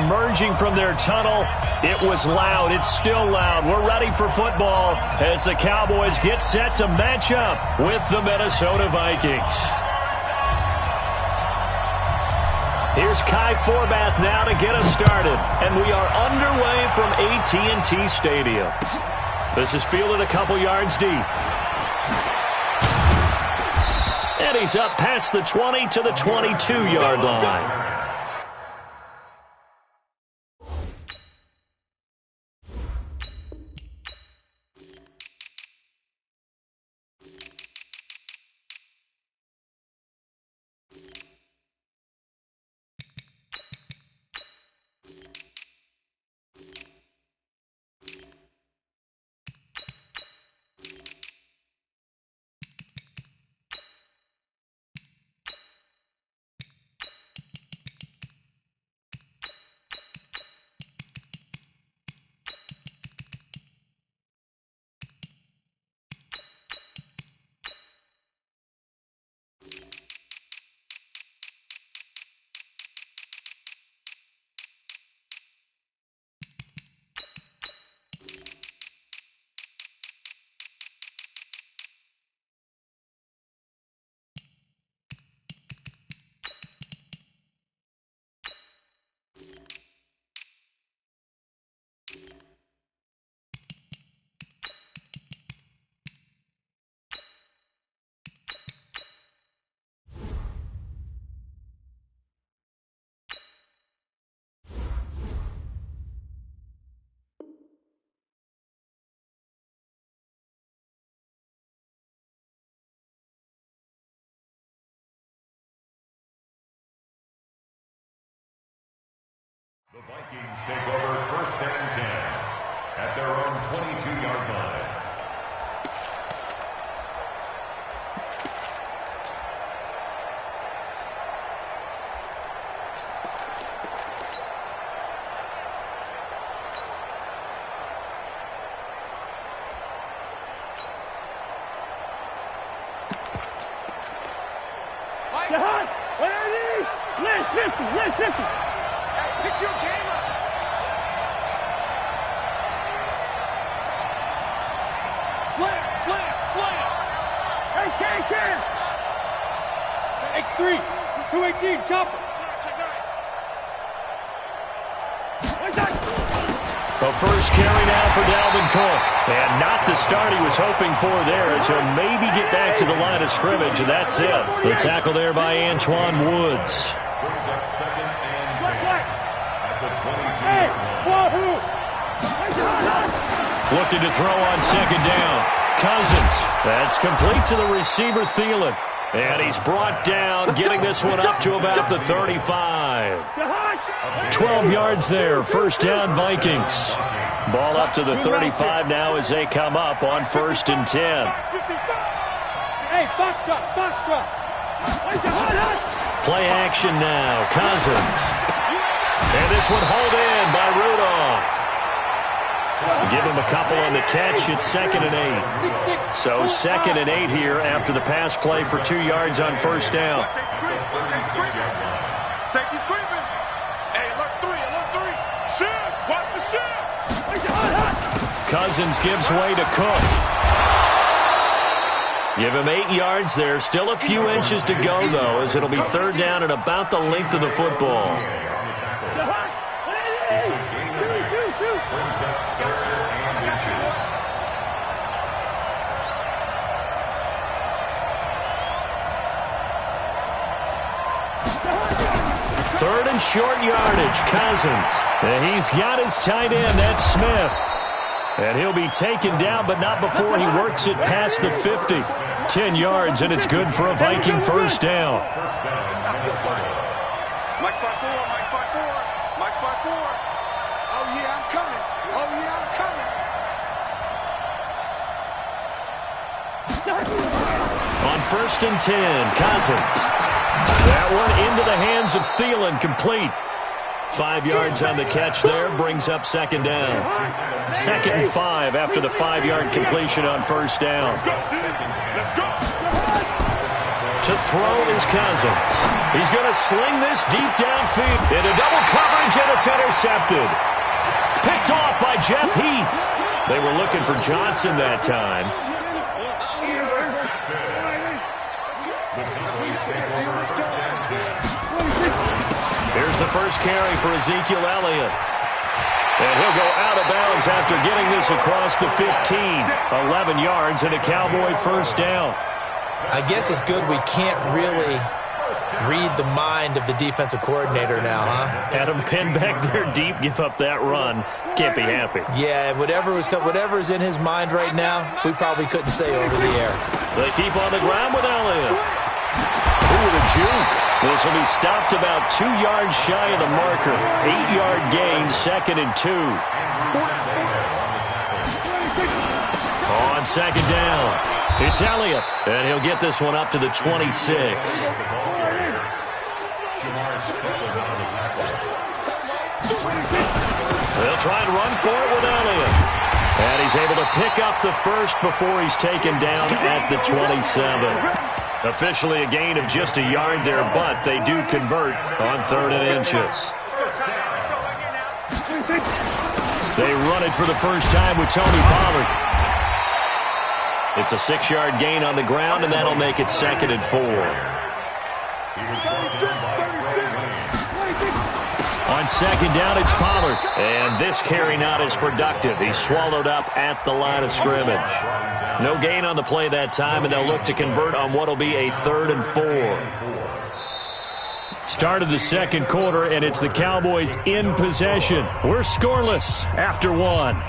emerging from their tunnel. It was loud. It's still loud. We're ready for football as the Cowboys get set to match up with the Minnesota Vikings. Here's Kai Forbath now to get us started. And we are underway from AT&T Stadium. This is fielded a couple yards deep. And he's up past the 20 to the 22-yard line. The Vikings take over first and 10 at their own 22-yard line. Listen. Pick your game up. Slam. Hey, Ken. X3, 218, chopper. The first carry now for Dalvin Cook. And not the start he was hoping for there, as he'll maybe get back to the line of scrimmage, and that's it. The tackle there by Antoine Woods. Brings up second and 10 at the 22-yard line. Looking to throw on second down. Cousins. That's complete to the receiver, Thielen. And he's brought down, getting this one up to about the 35. 12 yards there, first down Vikings. Ball up to the 35 now as they come up on first and 10. Hey, box drop. Play action now, Cousins. And this one hauled in by Rudolph. Give him a couple on the catch. It's second and 8. So second and 8 here after the pass play for 2 yards on first down. Safety's creeping. Hey, alert 3. Shift. Watch the shift. Cousins gives way to Cook. Give him 8 yards there. Still a few inches to go, though, as it'll be third down and about the length of the football. Third and short yardage, Cousins. And he's got his tight end, that's Smith. And he'll be taken down, but not before he works it past the 50. 10 yards, and it's good for a Viking first down. Mike 5-4. Oh, yeah, I'm coming. On first and 10, Cousins. That one into the hands of Thielen, complete. 5 yards on the catch there, brings up second down. Second and 5 after the 5-yard completion on first down. Let's go. To throw is Cousins. He's going to sling this deep downfield. Into double coverage, and it's intercepted. Picked off by Jeff Heath. They were looking for Johnson that time. Here's the first carry for Ezekiel Elliott. And he'll go out of bounds after getting this across the 15. 11 yards and a Cowboy first down. I guess it's good we can't really read the mind of the defensive coordinator now, huh? Had him pinned back there deep, give up that run. Can't be happy. Yeah, whatever's in his mind right now, we probably couldn't say over the air. They keep on the ground with Elliott. Ooh, the juke. This will be stopped about 2 yards shy of the marker. 8-yard gain, 2nd and 2. On 2nd down, it's Elliott, and he'll get this one up to the 26. They'll try and run for it with Elliott. And he's able to pick up the first before he's taken down at the 27. Officially a gain of just a yard there, but they do convert on 3rd and inches. They run it for the first time with Tony Pollard. It's a 6-yard gain on the ground, and that'll make it 2nd and 4. On 2nd down, it's Pollard. And this carry not as productive. He's swallowed up at the line of scrimmage. No gain on the play that time, and they'll look to convert on what will be a 3rd and 4. Start of the 2nd quarter, and it's the Cowboys in possession. We're scoreless after 1.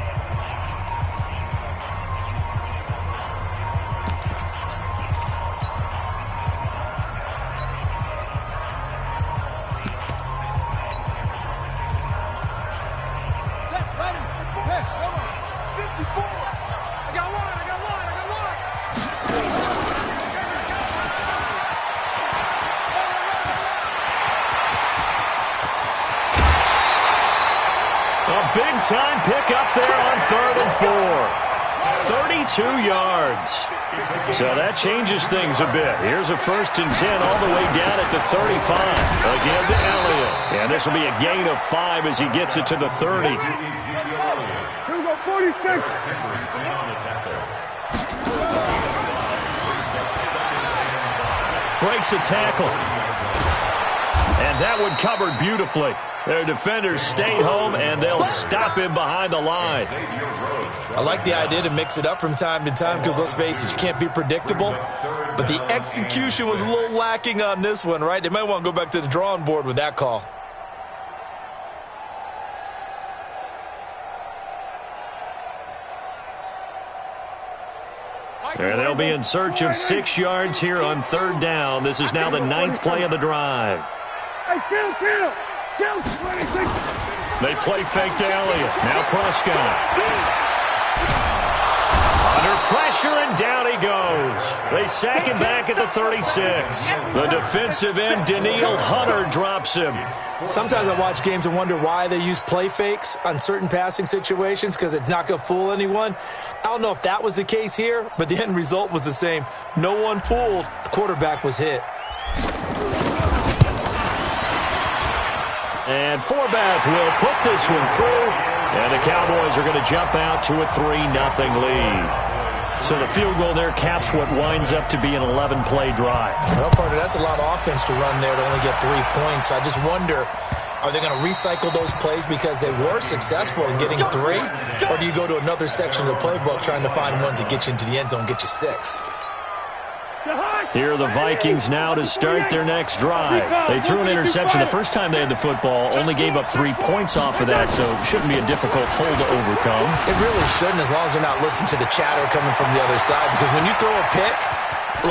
Big-time pick up there on 3rd and 4. 32 yards. So that changes things a bit. Here's a 1st and 10 all the way down at the 35. Again to Elliott. And this will be a gain of 5 as he gets it to the 30. Breaks a tackle. And that one covered beautifully. Their defenders stayed home, and they'll stop him behind the line. I like the idea to mix it up from time to time because, let's face it, you can't be predictable. But the execution was a little lacking on this one, right? They might want to go back to the drawing board with that call. And they'll be in search of 6 yards here on 3rd down. This is now the 9th play of the drive. Hey, kill! They play fake to Elliott. Now Prescott. Under pressure, and down he goes. They sack him back at the 36. The defensive end, Daniil Hunter, drops him. Sometimes I watch games and wonder why they use play fakes on certain passing situations because it's not going to fool anyone. I don't know if that was the case here, but the end result was the same. No one fooled. The quarterback was hit. And Forbath will put this one through. And the Cowboys are going to jump out to a 3-0 lead. So the field goal there caps what winds up to be an 11-play drive. Well, partner, that's a lot of offense to run there to only get 3 points. So I just wonder, are they going to recycle those plays because they were successful in getting 3? Or do you go to another section of the playbook trying to find ones that get you into the end zone, get you 6? Here are the Vikings now to start their next drive. They threw an interception the first time they had the football, only gave up 3 points off of that, so it shouldn't be a difficult hole to overcome. It really shouldn't, as long as they're not listening to the chatter coming from the other side, because when you throw a pick,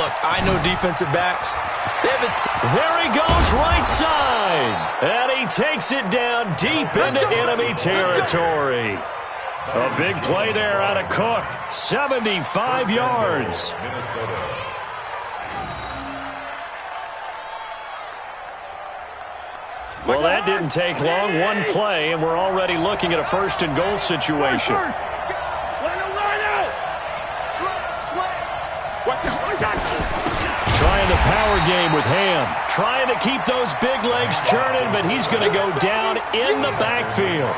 look, I know defensive backs. There he goes, right side. And he takes it down deep into enemy territory. A big play there out of Cook. 75 yards. Well, that didn't take long. 1 play, and we're already looking at a 1st and goal situation. Try trying the power game with Ham. Trying to keep those big legs churning, but he's going to go down in the backfield.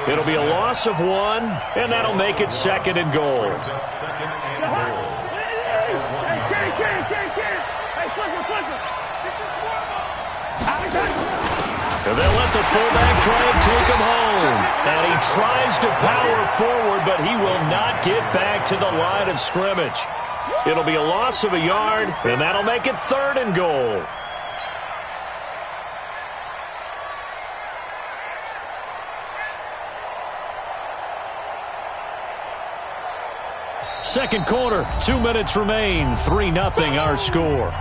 It'll be a loss of 1, and that'll make it 2nd and goal. And they'll let the fullback try and take him home. And he tries to power forward, but he will not get back to the line of scrimmage. It'll be a loss of a yard, and that'll make it 3rd and goal. Second quarter, 2 minutes remain. 3-0 our score.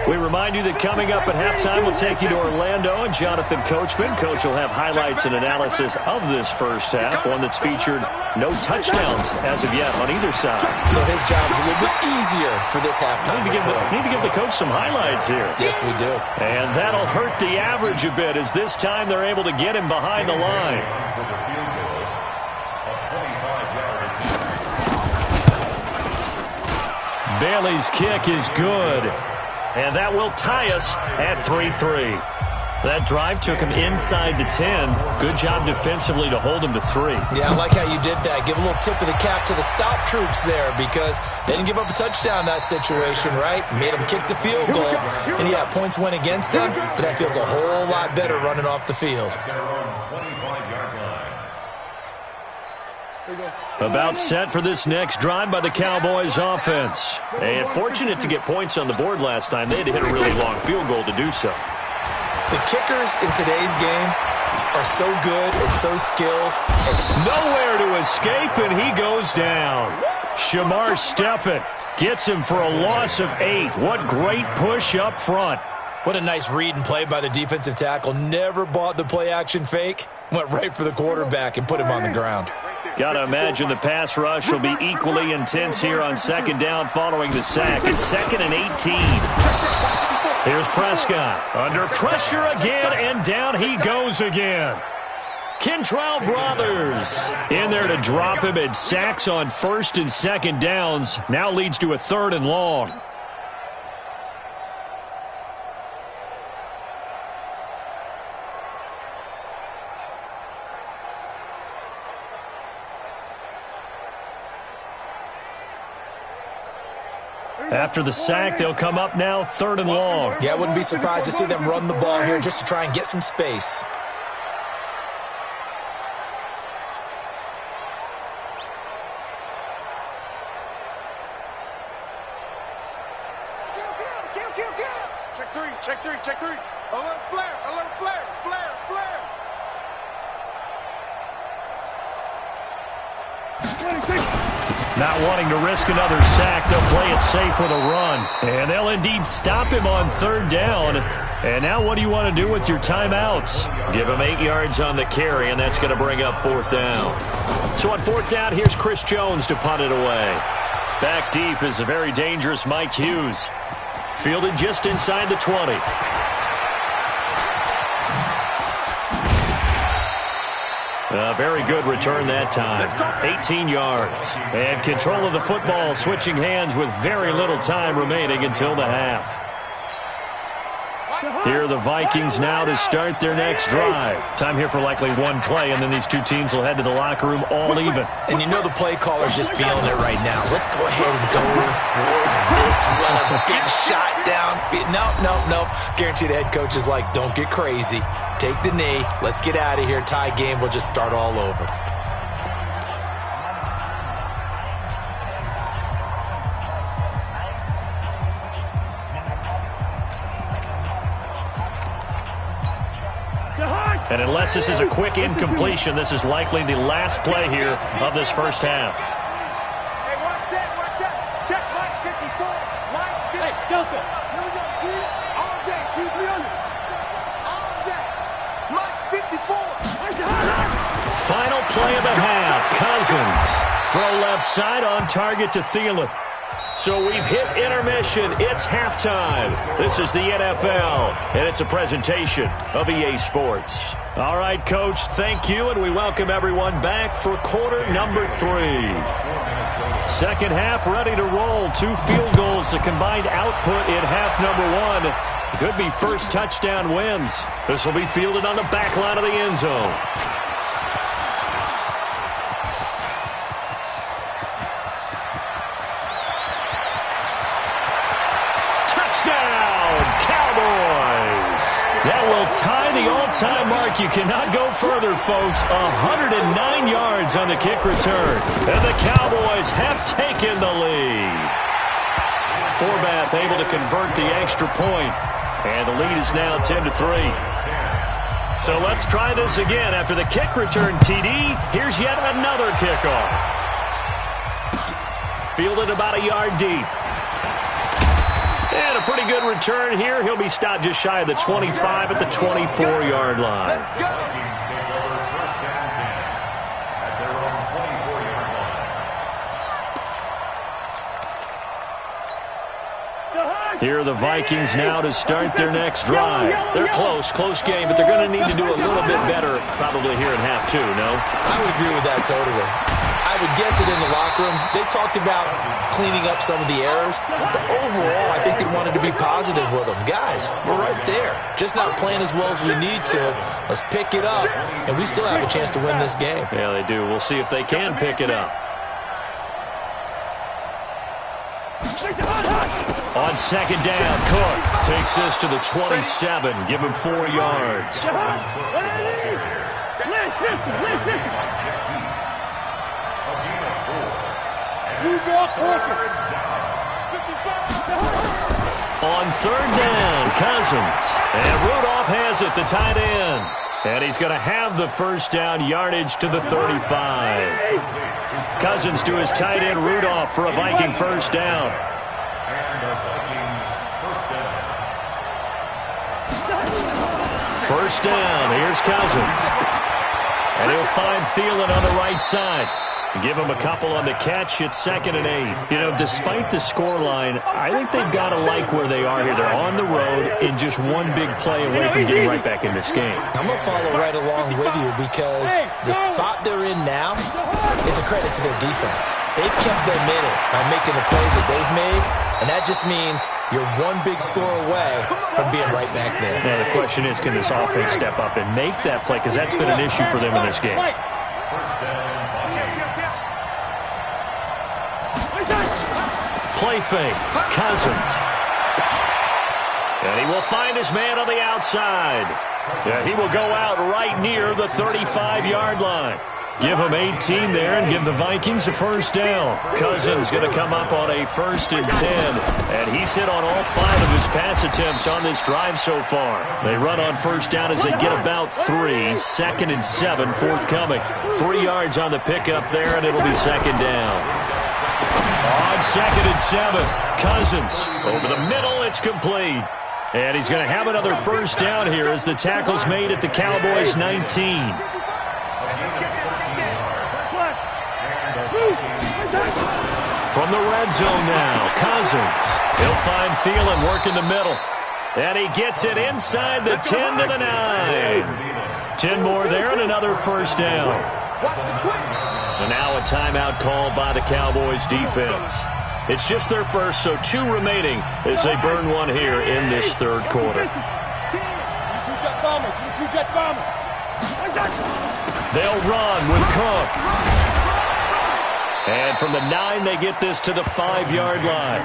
We remind you that coming up at halftime, we'll take you to Orlando and Jonathan Coachman. Coach will have highlights and analysis of this first half, one that's featured no touchdowns as of yet on either side. So his job is a little bit easier for this halftime. Need to give the coach some highlights here. Yes, we do. And that'll hurt the average a bit as this time they're able to get him behind the line. Bailey's kick is good. And that will tie us at 3-3. That drive took him inside the 10. Good job defensively to hold him to 3. Yeah, I like how you did that. Give a little tip of the cap to the stop troops there because they didn't give up a touchdown in that situation, right? Made them kick the field goal. And yeah, points went against them, but that feels a whole lot better running off the field. About set for this next drive by the Cowboys offense. And fortunate to get points on the board last time. They had to hit a really long field goal to do so. The kickers in today's game are so good and so skilled. Nowhere to escape, and he goes down. Shamar Stephen gets him for a loss of 8. What great push up front. What a nice read and play by the defensive tackle. Never bought the play-action fake. Went right for the quarterback and put him on the ground. Got to imagine the pass rush will be equally intense here on 2nd down following the sack. It's 2nd and 18. Here's Prescott. Under pressure again, and down he goes again. Kentrell Brothers in there to drop him, and sacks on 1st and 2nd downs. Now leads to a 3rd and long. After the sack, they'll come up now 3rd and long. Yeah, I wouldn't be surprised to see them run the ball here just to try and get some space. Check three. Alert flare. Not wanting to risk another sack, they'll play it safe with a run. And they'll indeed stop him on 3rd down. And now what do you want to do with your timeouts? Give him 8 yards on the carry, and that's going to bring up 4th down. So on 4th down, here's Chris Jones to punt it away. Back deep is a very dangerous Mike Hughes. Fielded just inside the 20. A very good return that time. 18 yards. And control of the football, switching hands with very little time remaining until the half. Here are the Vikings now to start their next drive. Time here for likely one play, and then these two teams will head to the locker room all even. And you know the play caller's just feeling it right now. Let's go ahead and go for this one. A big shot downfield. Nope. Guarantee the head coach is like, don't get crazy. Take the knee. Let's get out of here. Tie game will just start all over. And unless this is a quick incompletion, this is likely the last play here of this first half. Hey, watch that. Check Mike 54. Mike 54. Hey, Delta. Here we go. All day. Keep me on it. All day. Mike 54. Final play of the half. Cousins. Throw left side on target to Thielen. So we've hit intermission. It's halftime. This is the NFL, and it's a presentation of EA Sports. All right, Coach, thank you, and we welcome everyone back for quarter number 3. Second half ready to roll. 2 field goals, the combined output in half number 1. Could be first touchdown wins. This will be fielded on the back line of the end zone. That will tie the all-time mark. You cannot go further, folks. 109 yards on the kick return. And the Cowboys have taken the lead. Forbath able to convert the extra point. And the lead is now 10-3. So let's try this again. After the kick return TD, here's yet another kickoff. Fielded about a yard deep. And a pretty good return here. He'll be stopped just shy of the 25 at the 24-yard line. Vikings take over first down 10 at their own 24-yard line. Here are the Vikings now to start their next drive. They're close game, but they're going to need to do a little bit better probably here in half 2, no? I would agree with that totally. I would guess it in the locker room. They talked about cleaning up some of the errors, but overall, I think they wanted to be positive with them. Guys, we're right there. Just not playing as well as we need to. Let's pick it up, and we still have a chance to win this game. Yeah, they do. We'll see if they can pick it up. On second down, Cook takes this to the 27. Give him 4 yards. On third down, Cousins. And Rudolph has it, the tight end. And he's going to have the first down yardage to the 35. Cousins to his tight end, Rudolph, for a Viking first down. First down, here's Cousins. And he'll find Thielen on the right side. Give him a couple on the catch. It's 2nd and 8. You know, despite the scoreline, I think they've got to like where they are here. They're on the road in just one big play away from getting right back in this game. I'm going to follow right along with you because the spot they're in now is a credit to their defense. They've kept them in it by making the plays that they've made, and that just means you're one big score away from being right back there. Now, the question is, can this offense step up and make that play? Because that's been an issue for them in this game. Play fake, Cousins. And he will find his man on the outside. Yeah, he will go out right near the 35-yard line. Give him 18 there and give the Vikings a first down. Cousins going to come up on a 1st and 10. And he's hit on all 5 of his pass attempts on this drive so far. They run on first down as they get about 3. 2nd and 7 forthcoming. 3 yards on the pickup there, and it'll be 2nd down. On 2nd and 7, Cousins over the middle. It's complete. And he's going to have another first down here as the tackle's made at the Cowboys' 19. From the red zone now, Cousins. He'll find Thielen working the middle. And he gets it inside the 10 to the 9. 10 more there and another first down. And now a timeout called by the Cowboys defense. It's just their first, so 2 remaining as they burn one here in this third quarter. They'll run with Cook. And from the 9, they get this to the 5-yard line.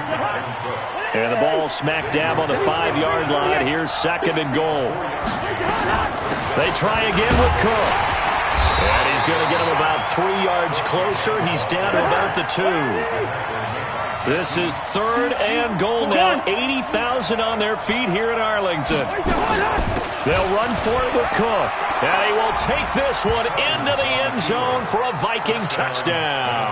And the ball smack dab on the 5-yard line. Here's 2nd and goal. They try again with Cook. And he's going to get him about 3 yards closer. He's down to about the 2. This is 3rd and goal now. 80,000 on their feet here in Arlington. They'll run for it with Cook. And he will take this one into the end zone for a Viking touchdown.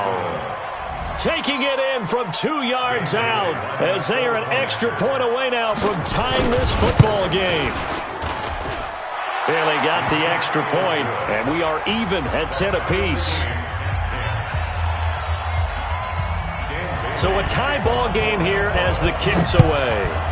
Taking it in from 2 yards out as they are an extra point away now from tying this football game. Barely got the extra point, and we are even at 10 apiece. So a tie ball game here as the kick's away.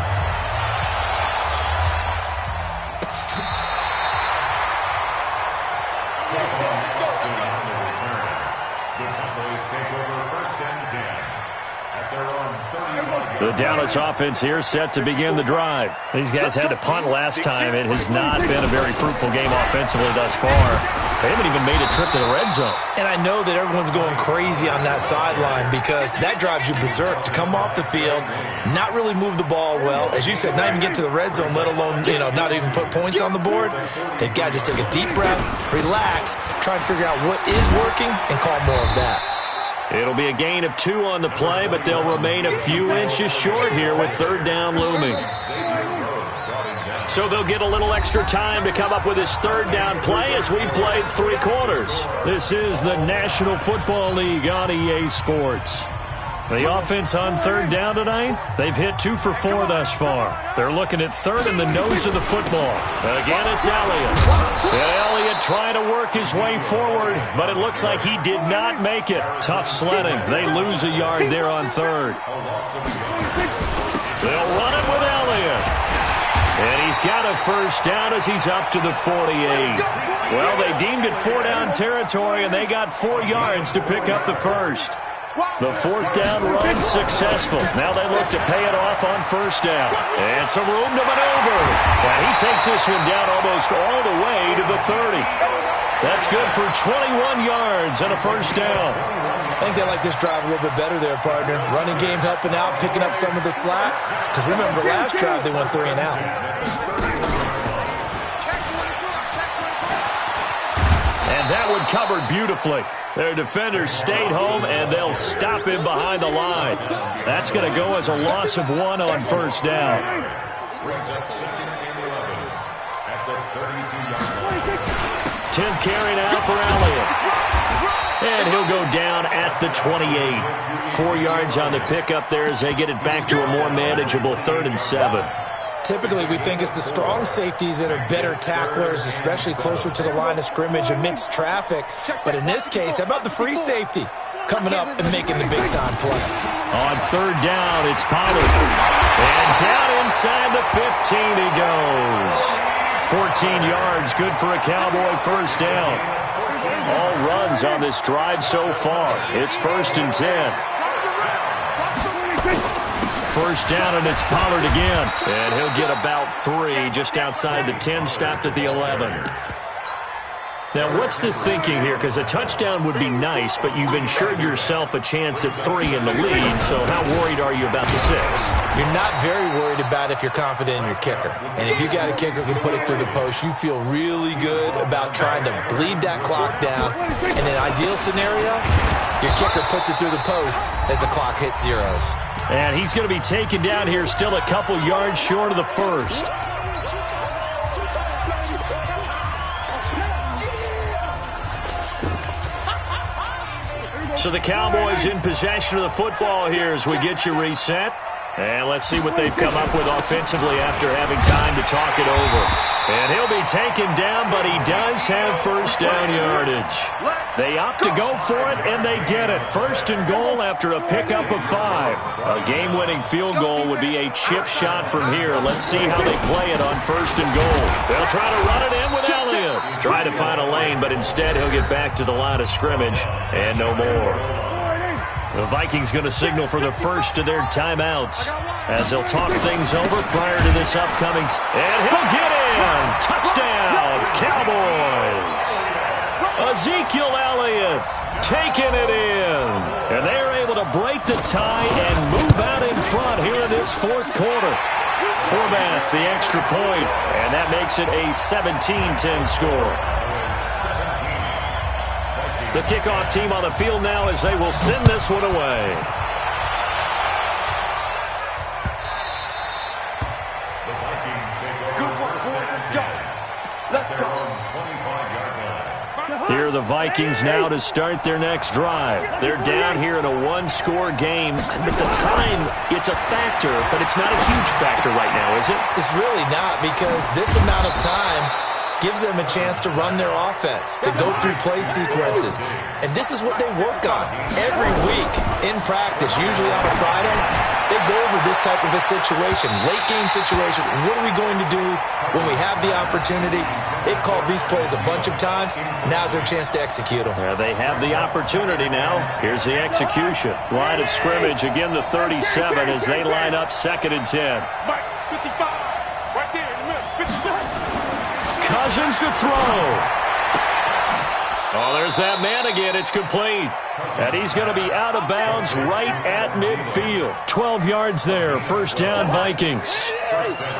The Dallas offense here set to begin the drive. These guys had to punt last time. It has not been a very fruitful game offensively thus far. They haven't even made a trip to the red zone. And I know that everyone's going crazy on that sideline because that drives you berserk to come off the field, not really move the ball well. As you said, not even get to the red zone, let alone, not even put points on the board. They've got to just take a deep breath, relax, try and figure out what is working, and call more of that. It'll be a gain of 2 on the play, but they'll remain a few inches short here with third down looming. So they'll get a little extra time to come up with his third down play as we played 3 quarters. This is the National Football League on EA Sports. The offense on third down tonight, they've hit 2 for 4 thus far. They're looking at third in the nose of the football. Again, it's Elliott. And Elliott trying to work his way forward, but it looks like he did not make it. Tough sledding. They lose a yard there on third. They'll run it with Elliott. And he's got a first down as he's up to the 48. Well, they deemed it 4-down territory, and they got 4 yards to pick up the first. The fourth down run successful. Now they look to pay it off on first down. And some room to maneuver. And he takes this one down almost all the way to the 30. That's good for 21 yards and a first down. I think they like this drive a little bit better there, partner. Running game helping out, picking up some of the slack. Because remember, last drive they went 3 and out. And that one covered beautifully. Their defenders stayed home, and they'll stop him behind the line. That's going to go as a loss of 1 on first down. 10th carry now for Elliott. And he'll go down at the 28. 4 yards on the pickup there as they get it back to a more manageable 3rd and 7. Typically, we think it's the strong safeties that are better tacklers, especially closer to the line of scrimmage amidst traffic. But in this case, how about the free safety coming up and making the big-time play? On third down, it's Pollard. And down inside the 15 he goes. 14 yards, good for a Cowboy first down. All runs on this drive so far. It's 1st and 10. First down, and it's Pollard again. And he'll get about 3 just outside the 10, stopped at the 11. Now, what's the thinking here? Because a touchdown would be nice, but you've ensured yourself a chance at 3 in the lead, so how worried are you about the 6? You're not very worried about if you're confident in your kicker. And if you got a kicker who can put it through the post, you feel really good about trying to bleed that clock down. In an ideal scenario, your kicker puts it through the post as the clock hits zeros. And he's going to be taken down here still a couple yards short of the first. So the Cowboys in possession of the football here as we get you reset. And let's see what they've come up with offensively after having time to talk it over. And he'll be taken down, but he does have first down yardage. They opt to go for it, and they get it. 1st and goal after a pickup of 5. A game-winning field goal would be a chip shot from here. Let's see how they play it on 1st and goal. They'll try to run it in with Elliott. Try to find a lane, but instead he'll get back to the line of scrimmage and no more. The Vikings going to signal for the first of their timeouts as they'll talk things over prior to this upcoming. And he'll get in. Touchdown, Cowboys. Ezekiel Elliott taking it in. And they're able to break the tie and move out in front here in this 4th quarter. Forbath, the extra point, and that makes it a 17-10 score. The kickoff team on the field now as they will send this one away. Here are the Vikings now to start their next drive. They're down here in a 1-score game. At the time, it's a factor, but it's not a huge factor right now, is it? It's really not, because this amount of time gives them a chance to run their offense, to go through play sequences. And this is what they work on every week in practice, usually on a Friday. They go over this type of a situation, late-game situation. What are we going to do when we have the opportunity? They've called these plays a bunch of times. Now's their chance to execute them. They have the opportunity now. Here's the execution. Line of scrimmage, again the 37 as they line up 2nd and 10. Mike, 55, right there in the middle, 55. Cousins to throw. Oh, there's that man again. It's complete. And he's going to be out of bounds right at midfield. 12 yards there. First down, Vikings.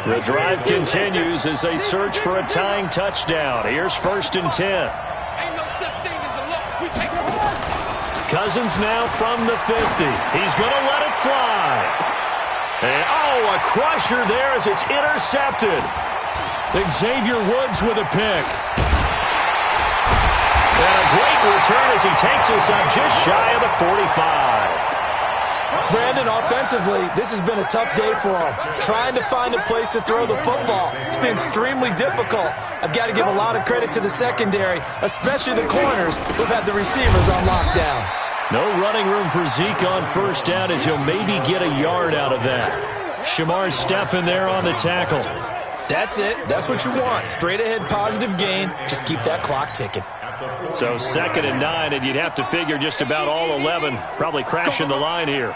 The drive continues as they search for a tying touchdown. Here's 1st and 10. Ain't no such thing as a loss. We take it. Cousins now from the 50. He's going to let it fly. And, a crusher there as it's intercepted. Xavier Woods with a pick. And a great return as he takes us up just shy of the 45. Brandon, offensively, this has been a tough day for him. Trying to find a place to throw the football. It's been extremely difficult. I've got to give a lot of credit to the secondary, especially the corners who've had the receivers on lockdown. No running room for Zeke on first down as he'll maybe get a yard out of that. Shamar Stephen there on the tackle. That's it. That's what you want. Straight ahead positive gain. Just keep that clock ticking. So 2nd and 9, and you'd have to figure just about all 11 probably crashing the line here.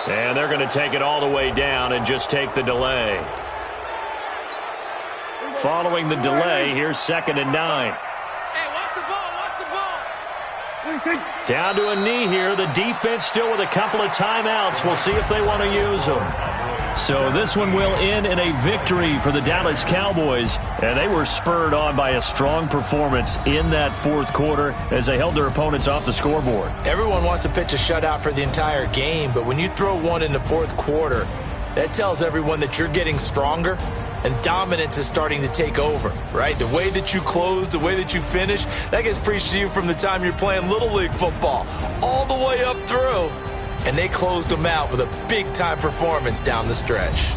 And they're going to take it all the way down and just take the delay. Following the delay, here's 2nd and 9. Hey, watch the ball, watch the ball. Down to a knee here. The defense still with a couple of timeouts. We'll see if they want to use them. So this one will end in a victory for the Dallas Cowboys. And they were spurred on by a strong performance in that 4th quarter as they held their opponents off the scoreboard. Everyone wants to pitch a shutout for the entire game, but when you throw one in the 4th quarter, that tells everyone that you're getting stronger and dominance is starting to take over, right? The way that you close, the way that you finish, that gets preached to you from the time you're playing Little League football all the way up through. And they closed them out with a big-time performance down the stretch.